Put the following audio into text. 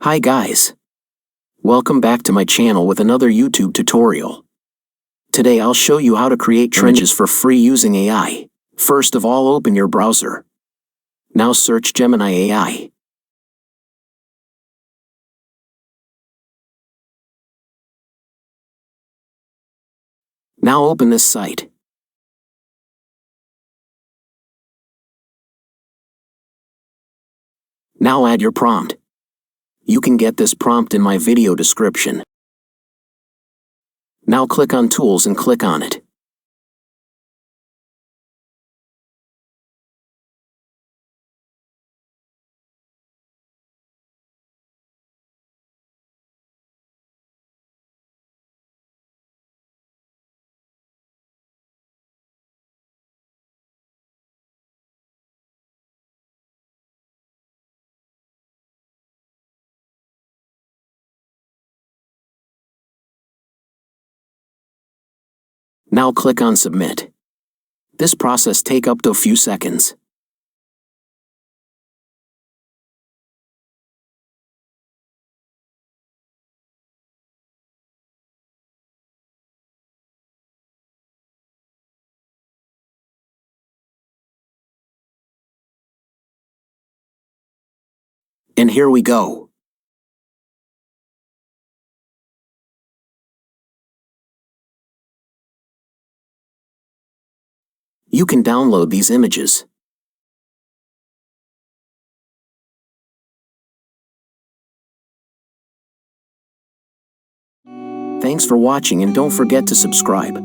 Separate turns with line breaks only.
Hi guys. Welcome back to my channel with another YouTube tutorial. Today I'll show you how to create images for free using AI. First of all, open your browser. Now search Gemini AI. Now open this site. Now add your prompt. You can get this prompt in my video description. Now click on Tools and click on it. Now click on Submit. This process takes up to a few seconds. And here we go. You can download these images. Thanks for watching and don't forget to subscribe.